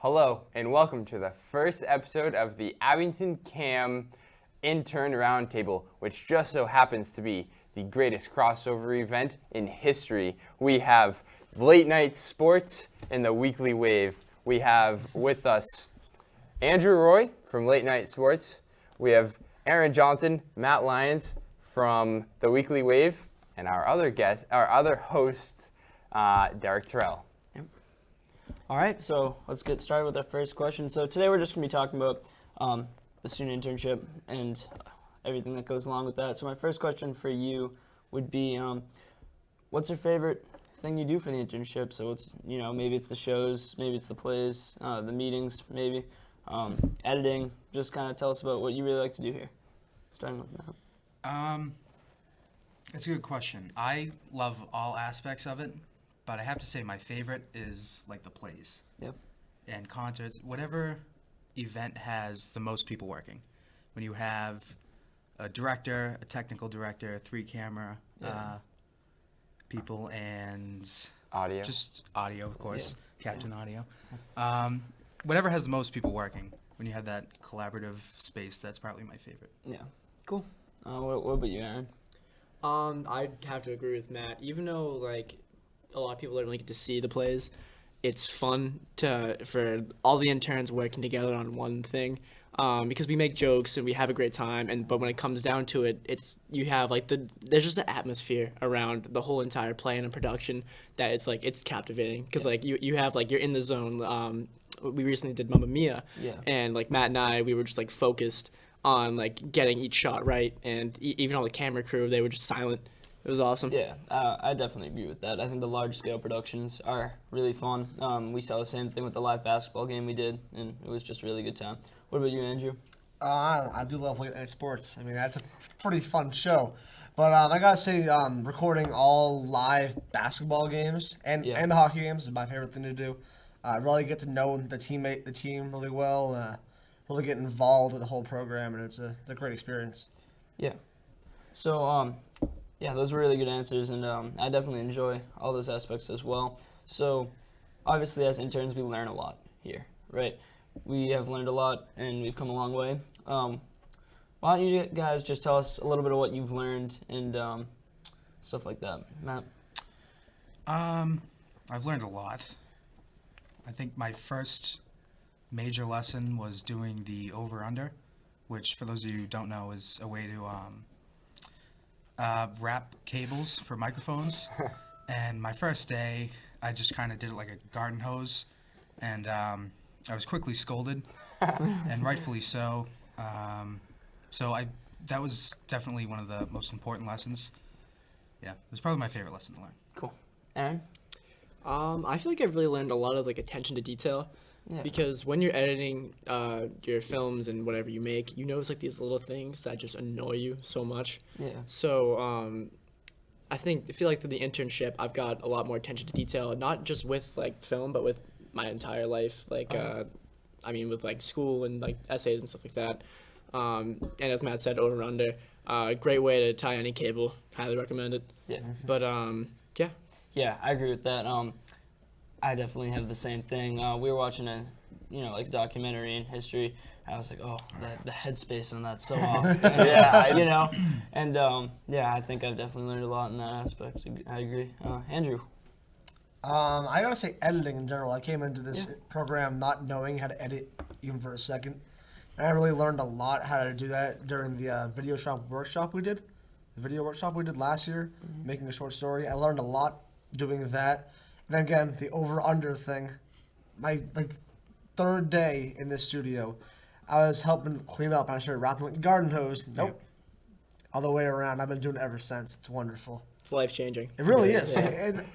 Hello, and welcome to the first episode of the Abington CAM Intern Roundtable, which just so happens to be the greatest crossover event in history. We have late night sports and the weekly wave. We have with us Andrew Roy from Late Night Sports. We have Aaron Johnson, Matt Lyons from the Weekly Wave, and our other host, Derek Tirrell. All right, so let's get started with our first question. So today we're just going to be talking about the student internship and everything that goes along with that. So my first question for you would be, what's your favorite thing you do for the internship? So it's, maybe it's the shows, maybe it's the plays, the meetings, maybe editing. Just kind of tell us about what you really like to do here. Starting with Matt. It's a good question. I love all aspects of it. But I have to say my favorite is like the plays. Yep. And concerts, whatever event has the most people working. When you have a director, a technical director, 3 camera people, and Audio. just audio, of course, Captain Audio. Whatever has the most people working. When you have that collaborative space, that's probably my favorite. Yeah, cool. What about you, Aaron? I'd have to agree with Matt. Even though a lot of people don't really get to see the plays, it's fun for all the interns working together on one thing, because we make jokes and we have a great time. But when it comes down to it, you have there's just an atmosphere around the whole entire play and production that it's captivating, because you have you're in the zone. We recently did Mamma Mia, and Matt and I, we were just focused on getting each shot right, and even all the camera crew, they were just silent. It was awesome. Yeah, I definitely agree with that. I think the large-scale productions are really fun. We saw the same thing with the live basketball game we did, and it was just a really good time. What about you, Andrew? I do love late night sports. I mean, that's a pretty fun show. But I gotta say, recording all live basketball games and the hockey games is my favorite thing to do. I really get to know the team really well. Really get involved with the whole program, and it's a great experience. Yeah. So, yeah, those were really good answers, and I definitely enjoy all those aspects as well. So, obviously, as interns, we learn a lot here, right? We have learned a lot, and we've come a long way. Why don't you guys just tell us a little bit of what you've learned and stuff like that, Matt? I've learned a lot. I think my first major lesson was doing the over-under, which, for those of you who don't know, is a way to wrap cables for microphones. And my first day, I just kind of did it like a garden hose, and I was quickly scolded, and rightfully so. That was definitely one of the most important lessons. Yeah, it was probably my favorite lesson to learn. Cool. Aaron? I feel like I've really learned a lot of attention to detail. Yeah. Because when you're editing your films and whatever you make, you notice these little things that just annoy you so much. Yeah. So I feel like through the internship, I've got a lot more attention to detail, not just with film, but with my entire life. With school and essays and stuff like that. And as Matt said, over under, great way to tie any cable. Highly recommend it. Yeah. But yeah. Yeah, I agree with that. I definitely have the same thing. We were watching a, documentary in history. I was like, oh, the headspace on that's so off. And I think I've definitely learned a lot in that aspect. I agree. Andrew? I gotta say editing in general. I came into this program not knowing how to edit even for a second. And I really learned a lot how to do that during the video workshop we did last year, making a short story. I learned a lot doing that. And then again, the over-under thing, my third day in this studio, I was helping clean up and I started wrapping with the garden hose. Nope. All the way around. I've been doing it ever since. It's wonderful. It's life-changing. It really is. And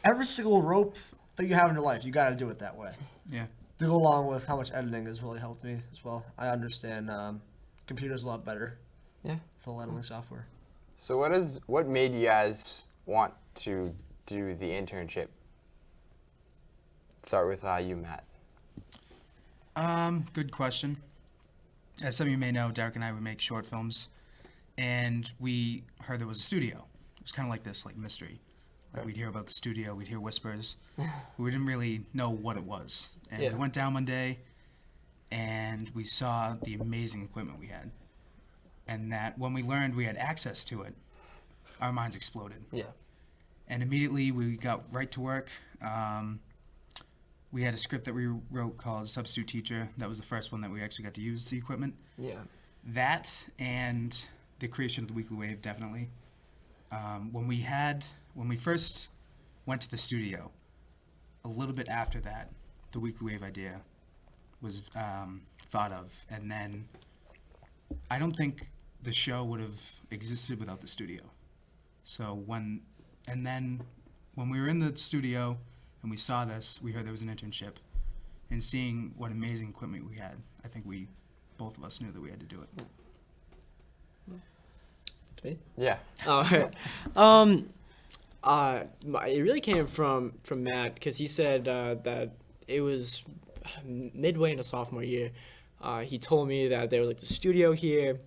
every single rope that you have in your life, you got to do it that way. Yeah. To go along with how much editing has really helped me as well. I understand computers a lot better. Yeah. Full editing software. So what made you guys want to do the internship? Start with you, Matt. Good question. As some of you may know, Derek and I would make short films, and we heard there was a studio. It was kind of like this mystery. Like we'd hear about the studio, we'd hear whispers. We didn't really know what it was. And Yeah. we went down one day, and we saw the amazing equipment we had. And that when we learned we had access to it, our minds exploded. Yeah. And immediately we got right to work. We had a script that we wrote called Substitute Teacher. That was the first one that we actually got to use the equipment. Yeah. That and the creation of the Weekly Wave, definitely. When we first went to the studio, a little bit after that, the Weekly Wave idea was thought of. And then I don't think the show would have existed without the studio. So when we were in the studio and we saw this, we heard there was an internship, and seeing what amazing equipment we had, I think both of us knew that we had to do it. Me? Yeah. All right. It really came from Matt, because he said that it was midway into sophomore year. He told me that there was like the studio here,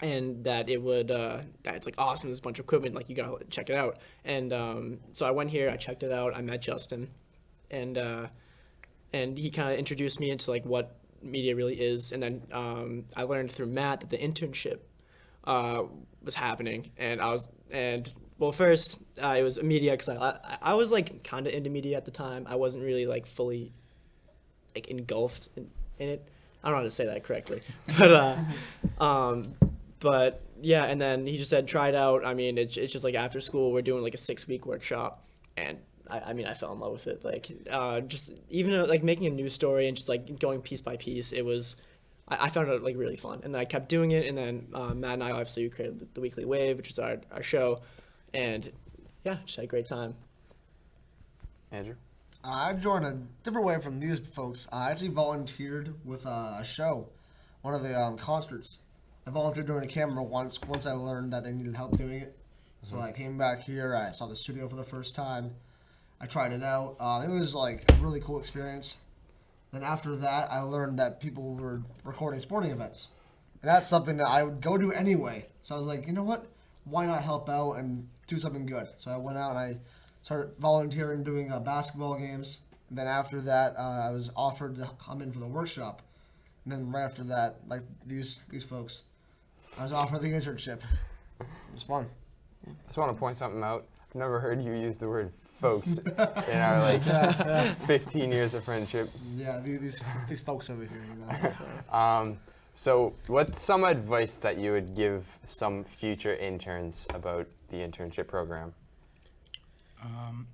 and that that it's like awesome. There's a bunch of equipment, like you gotta check it out. And so I went here, I checked it out. I met Justin, and he kind of introduced me into like what media really is. And then I learned through Matt that the internship was happening, well, first it was media, because I was like kind of into media at the time. I wasn't really like fully like engulfed in it. I don't know how to say that correctly, but yeah. And then he just said try it out. I mean, it's just like after school we're doing like a 6-week workshop, and I fell in love with it. Like just even like making a news story and just like going piece by piece. It was. I found it like really fun, and then I kept doing it. And then Matt and I obviously created the Weekly Wave, which is our show, and yeah, just had a great time. Andrew? I joined a different way from these folks. I actually volunteered with a show, one of the concerts. I volunteered doing a camera once I learned that they needed help doing it. So I came back here, I saw the studio for the first time. I tried it out. It was like a really cool experience. Then after that, I learned that people were recording sporting events. And that's something that I would go to anyway. So I was like, you know what? Why not help out and do something good? So I went out and I started volunteering doing basketball games. And then after that, I was offered to come in for the workshop. And then right after that, like these folks, I was offered the internship. It was fun. I just want to point something out. I've never heard you use the word folks in our like 15 years of friendship. Yeah, these folks over here, you know. So what's some advice that you would give some future interns about the internship program? I'm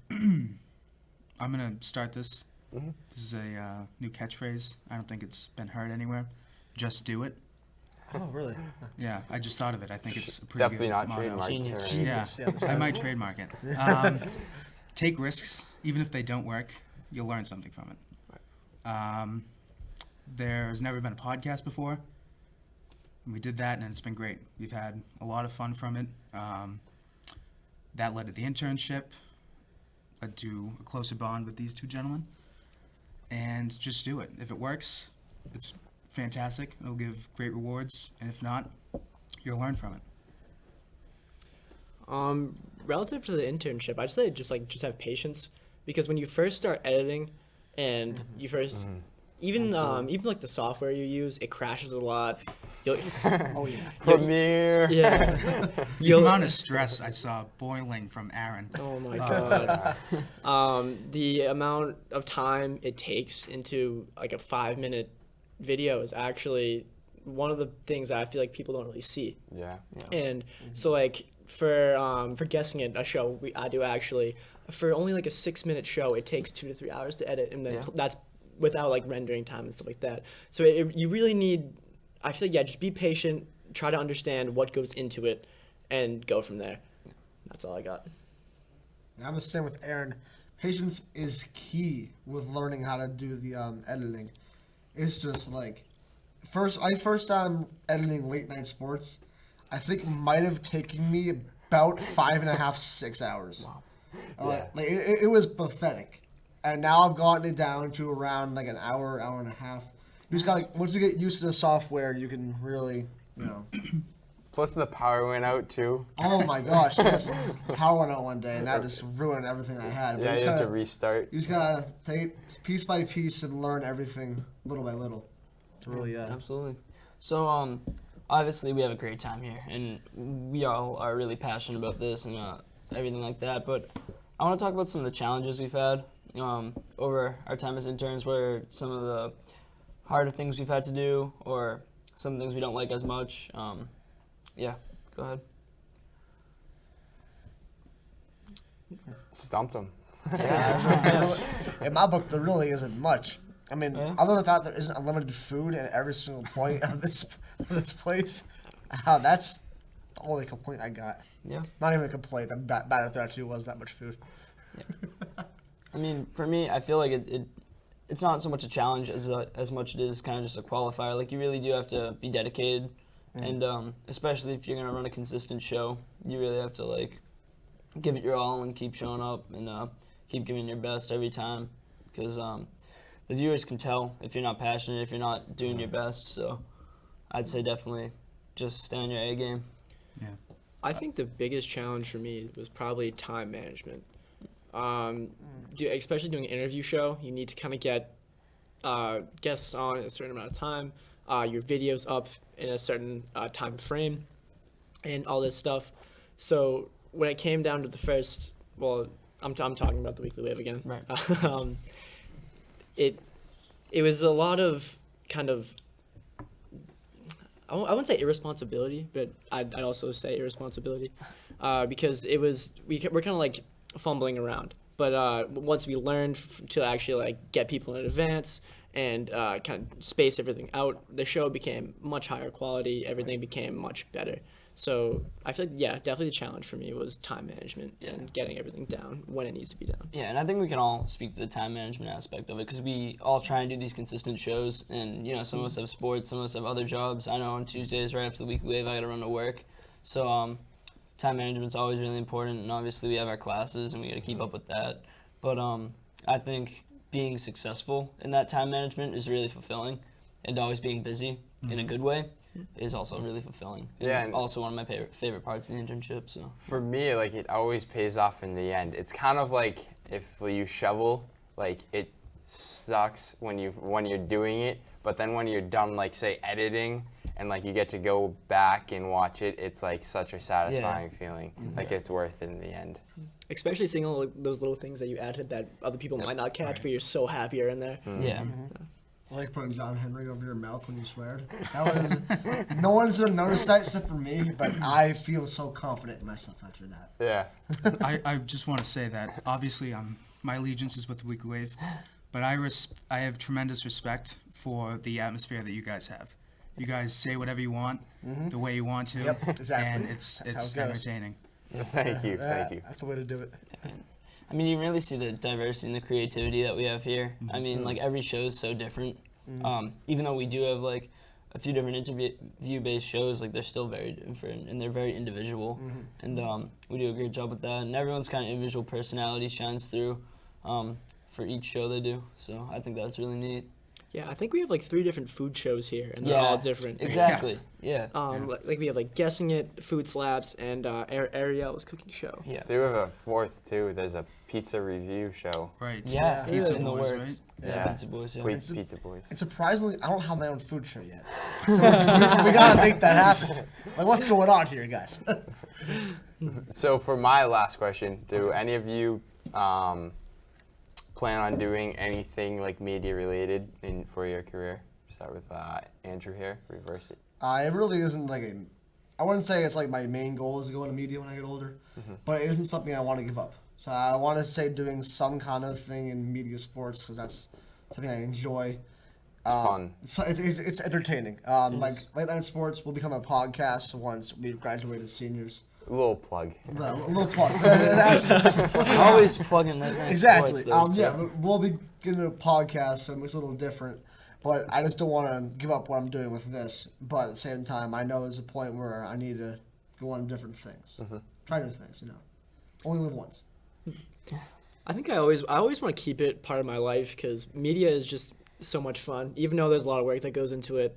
going to start this. This is a new catchphrase. I don't think it's been heard anywhere. Just do it. Oh, really? Yeah, I just thought of it. I think it's a pretty Definitely good not motto. trademarked. Genius. or- Genius. Yeah, Yeah, that's I nice. might trademark it. Take risks, even if they don't work. You'll learn something from it. There's never been a podcast before. We did that, and it's been great. We've had a lot of fun from it. That led to the internship, led to a closer bond with these two gentlemen. And just do it. If it works, it's fantastic. It'll give great rewards, and if not, you'll learn from it. Relative to the internship, I'd say just have patience, because when you first start editing, and you first even like the software you use, it crashes a lot. Oh, yeah. Premiere. Yeah. The amount of stress I saw boiling from Aaron. Oh my god. The amount of time it takes into like a 5-minute video is actually one of the things that I feel like people don't really see. Yeah. And so like for guessing it, a show I do actually, for only like a 6-minute show, it takes 2 to 3 hours to edit, and then that's without like rendering time and stuff like that. So you really need, I feel like, just be patient, try to understand what goes into it, and go from there. That's all I got. I'm the same with Aaron. Patience is key with learning how to do the editing. It's just like, first time editing late night sports, I think might have taken me about 5.5 to 6 hours. Yeah. Like it was pathetic. And now I've gotten it down to around like an hour and a half. You just got once you get used to the software, you can really, Plus the power went out too. Oh my gosh, yes. Power went out one day, and that just ruined everything I had. But Yeah, you have gotta, to restart. you just gotta take it piece by piece and learn everything little by little. To really, Absolutely. So, obviously we have a great time here, and we all are really passionate about this and everything like that. But I want to talk about some of the challenges we've had over our time as interns. What are some of the harder things we've had to do, or some things we don't like as much? Yeah, go ahead. Stumped them. in my book, there really isn't much. I mean, other than the fact there isn't unlimited food at every single point of this place, that's the only complaint I got. Yeah. Not even a complaint. The bad if there actually was that much food. I mean, for me, I feel like it's not so much a challenge as much it is kind of just a qualifier. Like, you really do have to be dedicated, and especially if you're gonna run a consistent show, you really have to like give it your all and keep showing up and keep giving your best every time, because the viewers can tell if you're not passionate, if you're not doing your best. So I'd say definitely just stay on your A game. Yeah. I think the biggest challenge for me was probably time management. Especially doing an interview show, you need to kind of get guests on in a certain amount of time, your videos up in a certain time frame, and all this stuff. So when it came down to the first, well, I'm talking about the Weekly Wave again. Right. It was a lot of kind of, I wouldn't say irresponsibility, but I'd also say irresponsibility, because we're kind of like fumbling around. But once we learned to actually like get people in advance and kind of space everything out, the show became much higher quality. Everything became much better. So I feel like, yeah, definitely the challenge for me was time management and getting everything down when it needs to be done. Yeah, and I think we can all speak to the time management aspect of it, because we all try and do these consistent shows, and some of us have sports, some of us have other jobs. I know on Tuesdays right after the Weekly Wave I got to run to work, so time management's always really important, and obviously we have our classes and we got to keep up with that. But I think being successful in that time management is really fulfilling, and always being busy in a good way is also really fulfilling. Yeah, and also one of my favorite parts of the internship. So for me, like, it always pays off in the end. It's kind of like if you shovel, like, it sucks when you're doing it, but then when you're done, like, say, editing, and like you get to go back and watch it, it's like such a satisfying feeling. Like, it's worth it in the end. Especially seeing all those little things that you added that other people might not catch, but you're so happy you're in there. yeah. I like putting John Henry over your mouth when you swear. That was, no one's gonna notice that except for me, but I feel so confident in myself after that. Yeah. I just want to say that obviously my allegiance is with the Weekly Wave, but I have tremendous respect for the atmosphere that you guys have. You guys say whatever you want, the way you want to, Yep, exactly. and it's how it goes. entertaining. Thank you. That's the way to do it. I mean, you can really see the diversity and the creativity that we have here. I mean, like, every show is so different. Even though we do have, like, a few different interview-based shows, like, they're still very different, and they're very individual. And we do a great job with that. And everyone's kind of individual personality shines through for each show they do. So I think that's really neat. Yeah, I think we have like 3 different food shows here, and they're all different. Exactly. Yeah. Like we have like Guessing It, Food Slaps, and Ariel's cooking show. Yeah. They have a 4th too. There's a pizza review show. Right. Yeah. Pizza in the Boys, works. right? Yeah. Pizza Boys. Yeah. Pizza Boys. And surprisingly, I don't have my own food show yet. So we gotta make that happen. Like, what's going on here, guys? So for my last question, do any of you plan on doing anything like media related for your career? Start with Andrew here. Reverse it. It really isn't like I wouldn't say it's like my main goal is to go into media when I get older, but it isn't something I want to give up. So I want to say doing some kind of thing in media sports, because that's something I enjoy. Fun. So it's entertaining. Like Late Night Sports will become a podcast once we've graduated seniors. A little plug. A little plug. Always plugging that. Exactly. Sports, Yeah, we'll be getting a podcast, so it's a little different. But I just don't want to give up what I'm doing with this. But at the same time, I know there's a point where I need to go on different things. Try new things, Only live once. I think I always want to keep it part of my life, because media is just so much fun. Even though there's a lot of work that goes into it,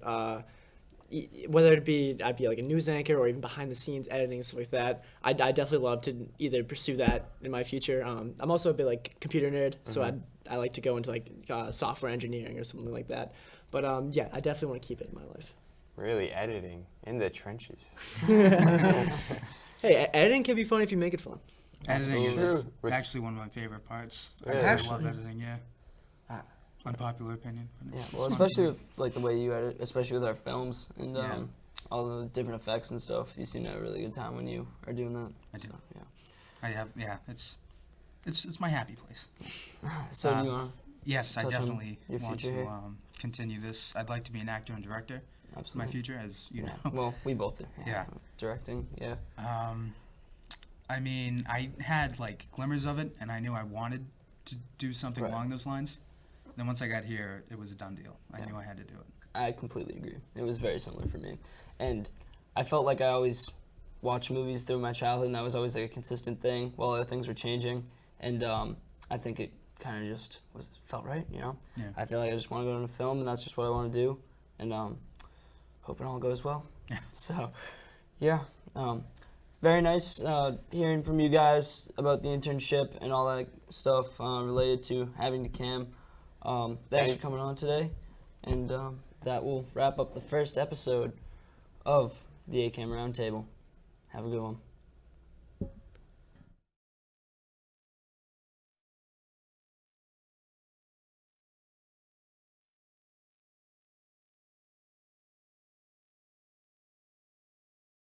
whether it be I'd be like a news anchor or even behind the scenes editing and stuff like that. I definitely love to either pursue that in my future. I'm also a bit like computer nerd, so I like to go into like software engineering or something like that. But yeah, I definitely want to keep it in my life. Really editing in the trenches. Hey, editing can be fun if you make it fun. Editing is Absolutely. actually one of my favorite parts. Really? I love Actually? editing, yeah. Unpopular opinion. But Yeah, it's well, fun. especially with like the way you edit, especially with our films and Yeah. all the different effects and stuff. You seem to have a really good time when you are doing that. I do. So, yeah. I have, yeah, it's my happy place. So do you want Yes, I touch on definitely your want future to here? continue this. I'd like to be an actor and director to in absolutely? my future, as you Yeah. know. Well, we both do. Yeah. Directing. Yeah. I mean, I had like glimmers of it, and I knew I wanted to do something Right. along those lines. Then once I got here, it was a done deal. I Yeah. knew I had to do it. I completely agree. It was very similar for me. And I felt like I always watched movies through my childhood, and that was always like a consistent thing while other things were changing. And I think it kind of just felt right, you know? Yeah. I feel like I just want to go into film, and that's just what I want to do. And hope it all goes well. Yeah. So, yeah. Very nice hearing from you guys about the internship and all that stuff related to Abington CAM. Thanks for Thanks. coming on today. And that will wrap up the first episode of the ACAM Roundtable. Have a good one.